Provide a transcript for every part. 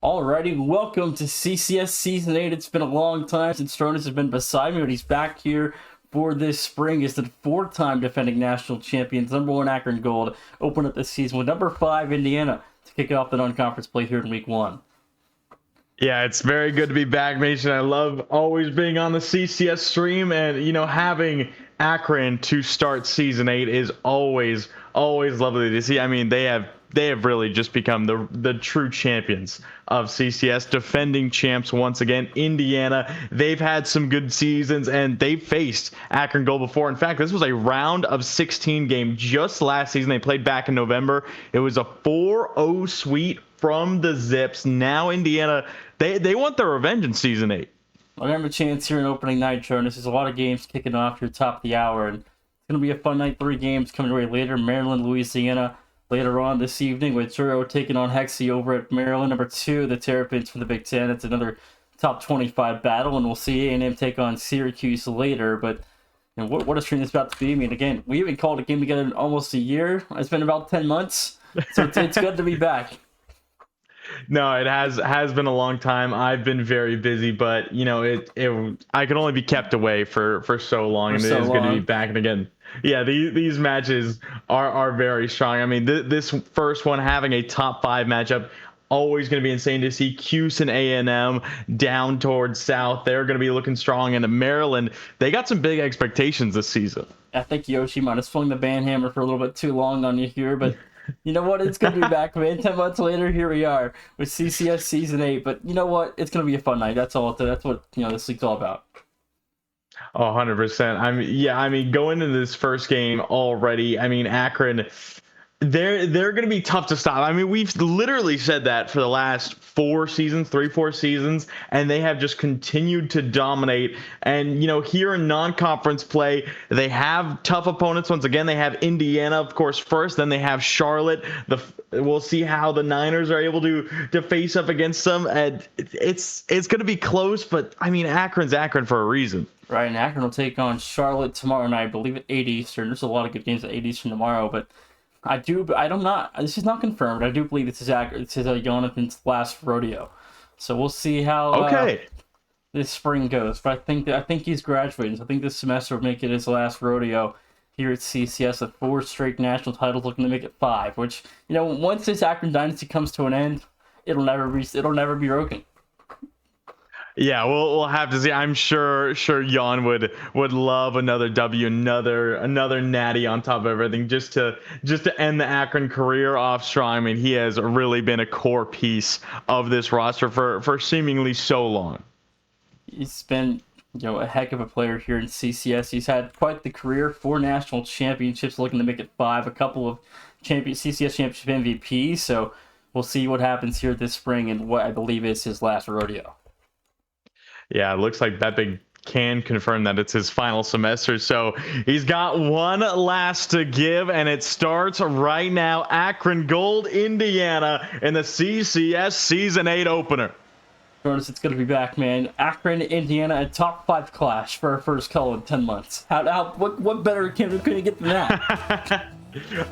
Alrighty, welcome to CCS Season 8. It's been a long time since Stronus has been beside me, but he's back here for this spring as the four-time defending national champions. #1 Akron Gold open up this season with #5 Indiana to kick off the non-conference play here in Week 1. Yeah, it's very good to be back, Mason. I love always being on the CCS stream, and having Akron to start Season 8 is always lovely to see. I mean, they have really just become the true champions of CCS, defending champs once again. Indiana, they've had some good seasons, and they faced Akron Gold before. In fact, this was a round of 16 game just last season. They played back in November. It was a 4-0 sweep from the Zips. Now Indiana, they want their revenge in Season 8. We're going to have a chance here in opening night, Jonas. There's a lot of games kicking off here top of the hour, and it's going to be a fun night. 3 games coming away later. Maryland, Louisiana later on this evening with Zero taking on Hexie over at Maryland. #2, the Terrapins for the Big Ten. It's another top 25 battle, and we'll see A&M take on Syracuse later. But what a stream this is about to be. I mean, again, we haven't called a game together in almost a year. It's been about 10 months, so it's good to be back. No, it has been a long time. I've been very busy, but I can only be kept away for so long, and it is good to be back. And again, yeah, these matches are very strong. I mean, this first one having a top 5 matchup, always going to be insane to see. Cuse and A&M down towards South, they're going to be looking strong. And Maryland, they got some big expectations this season. I think Yoshi might have swung the band hammer for a little bit too long on you here, but you know what? It's going to be back, man. 10 months later, here we are with CCS Season 8. But you know what? It's going to be a fun night. That's all. That's what this league's all about. Oh, 100%. I mean, going into this first game already, I mean, Akron, they're going to be tough to stop. I mean, we've literally said that for the last 4 seasons, and they have just continued to dominate. And, here in non-conference play, they have tough opponents. Once again, they have Indiana, of course, first. Then they have Charlotte. We'll see how the Niners are able to face up against them. And it's going to be close, but, I mean, Akron's Akron for a reason. Right, and Akron will take on Charlotte tomorrow night, I believe at 8 Eastern. There's a lot of good games at 8 Eastern tomorrow, but this is not confirmed. I do believe this is Jonathan's last rodeo. So we'll see how this spring goes. But I think he's graduating. So I think this semester will make it his last rodeo here at CCS with 4 straight national titles, looking to make it 5. Which once this Akron dynasty comes to an end, it'll never be broken. Yeah, we'll have to see. I'm sure Jan would love another W, another natty on top of everything, just to end the Akron career off strong. I mean, he has really been a core piece of this roster for seemingly so long. He's been a heck of a player here in CCS. He's had quite the career. 4 national championships, looking to make it 5. A couple of CCS championship MVPs. So we'll see what happens here this spring and what I believe is his last rodeo. Yeah, it looks like that big can confirm that it's his final semester. So he's got one last to give, and it starts right now. Akron Gold, Indiana, in the CCS Season 8 opener. Jonas, it's going to be back, man. Akron, Indiana, a top 5 clash for our first call in 10 months. What better can you get than that?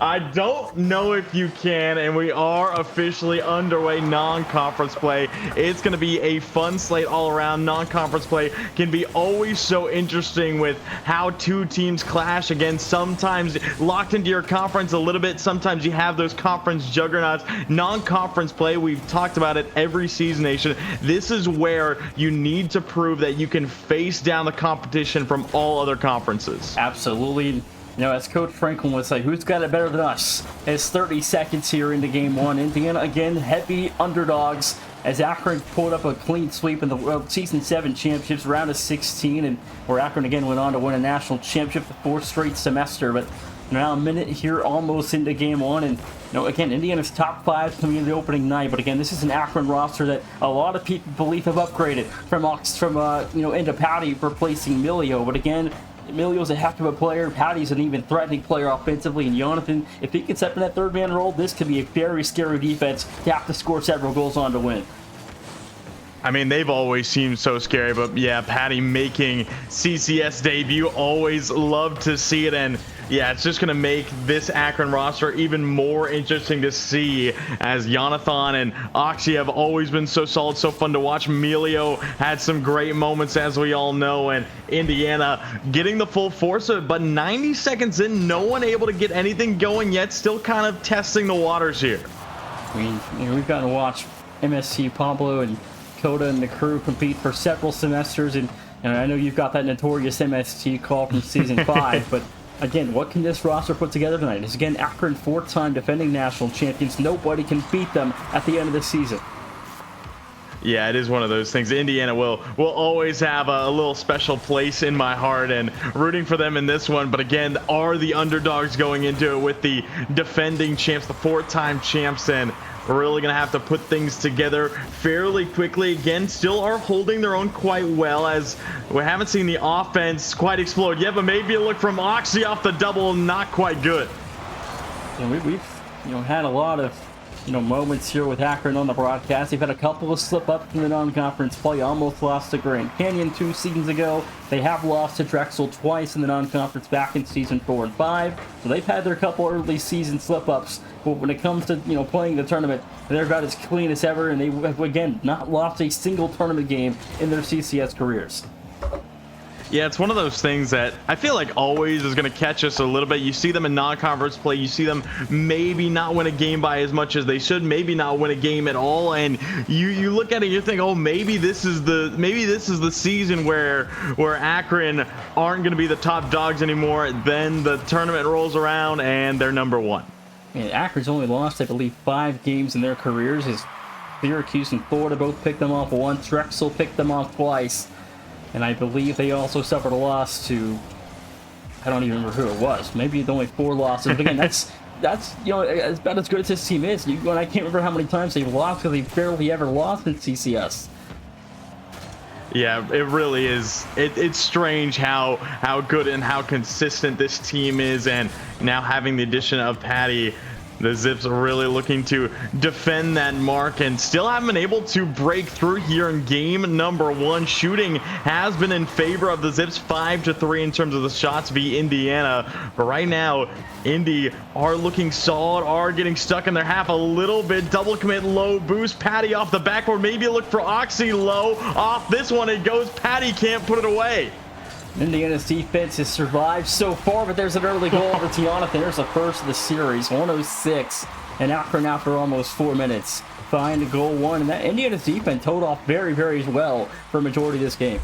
I don't know if you can, and we are officially underway non-conference play. It's going to be a fun slate all around. Non-conference play can be always so interesting with how 2 teams clash. Again, sometimes locked into your conference a little bit. Sometimes you have those conference juggernauts. Non-conference play, we've talked about it every season, Nation. This is where you need to prove that you can face down the competition from all other conferences. Absolutely. As Coach Franklin would say, who's got it better than us? It's 30 seconds here into Game 1. Indiana, again, heavy underdogs as Akron pulled up a clean sweep in the Season 7 championships, round of 16, and where Akron again went on to win a national championship the 4th straight semester. But now a minute here almost into Game 1, and again, Indiana's top 5 coming into the opening night. But again, this is an Akron roster that a lot of people believe have upgraded from into Patty replacing Milio. But again, Emilio's a heck of a player. Patty's an even threatening player offensively. And Jonathan, if he can step in that 3rd-man role, this could be a very scary defense to have to score several goals on to win. I mean, they've always seemed so scary, but yeah, Patty making CCS debut, always love to see it. And yeah, it's just going to make this Akron roster even more interesting to see, as Jonathan and Oxy have always been so solid, so fun to watch. Emilio had some great moments, as we all know, and Indiana getting the full force of it, but 90 seconds in, no one able to get anything going yet, still kind of testing the waters here. I mean, we've gotten to watch MST, Pablo, and Coda and the crew compete for several semesters, and I know you've got that notorious MST call from Season 5, but again, what can this roster put together tonight? Is again, Akron, 4-time defending national champions. Nobody can beat them at the end of the season. Yeah, it is one of those things. Indiana will always have a little special place in my heart, and rooting for them in this one. But again, are the underdogs going into it with the defending champs, the 4-time champs, and we're really going to have to put things together fairly quickly. Again, still are holding their own quite well, as we haven't seen the offense quite explode yet, but maybe a look from Oxy off the double, not quite good. And we've had a lot of moments here with Akron on the broadcast. They've had a couple of slip-ups in the non-conference play. Almost lost to Grand Canyon 2 seasons ago. They have lost to Drexel twice in the non-conference back in Season 4 and 5. So they've had their couple early season slip-ups. But when it comes to playing the tournament, they're about as clean as ever, and they have, again, not lost a single tournament game in their CCS careers. Yeah, it's one of those things that I feel like always is going to catch us a little bit. You see them in non-conference play. You see them maybe not win a game by as much as they should, maybe not win a game at all. And you look at it, you think, oh, maybe this is the season where Akron aren't going to be the top dogs anymore. Then the tournament rolls around and they're number 1. And Akron's only lost, I believe, 5 games in their careers. As Syracuse and Florida both picked them off once. Drexel picked them off twice. And I believe they also suffered a loss to, I don't even remember who it was. Maybe it's only 4 losses. But again, that's about as good as this team is. And I can't remember how many times they've lost, because they've barely ever lost in CCS. Yeah, it really is. It's strange how good and how consistent this team is, and now having the addition of Patty, the Zips are really looking to defend that mark and still haven't been able to break through here in game number 1. Shooting has been in favor of the Zips, 5-3 in terms of the shots via Indiana. But right now, Indy are looking solid, are getting stuck in their half a little bit. Double commit, low boost. Patty off the backboard. Maybe a look for Oxy low. Off this one it goes. Patty can't put it away. Indiana's defense has survived so far, but there's an early goal over Jonathan. There's the first of the series, 106, and Akron after almost 4 minutes find goal 1, and that Indiana's defense held off very, very well for a majority of this game.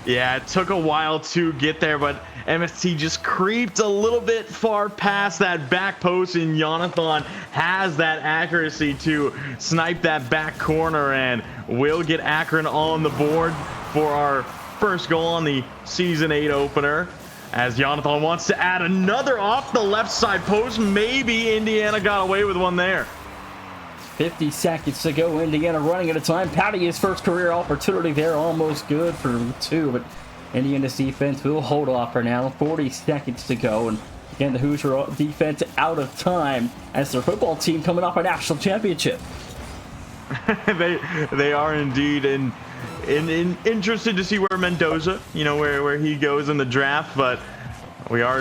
Yeah, it took a while to get there, but MST just creeped a little bit far past that back post, and Jonathan has that accuracy to snipe that back corner, and will get Akron on the board for our first goal on the Season 8 opener, as Jonathan wants to add another off the left side post. Maybe Indiana got away with one there. 50 seconds to go. Indiana running at a time. Patty, his first career opportunity there, almost good for 2, but Indiana's defense will hold off for now. 40 seconds to go, and again, the Hoosier defense out of time as their football team coming off a national championship. they are indeed, and interested to see where Mendoza, where he goes in the draft, but we are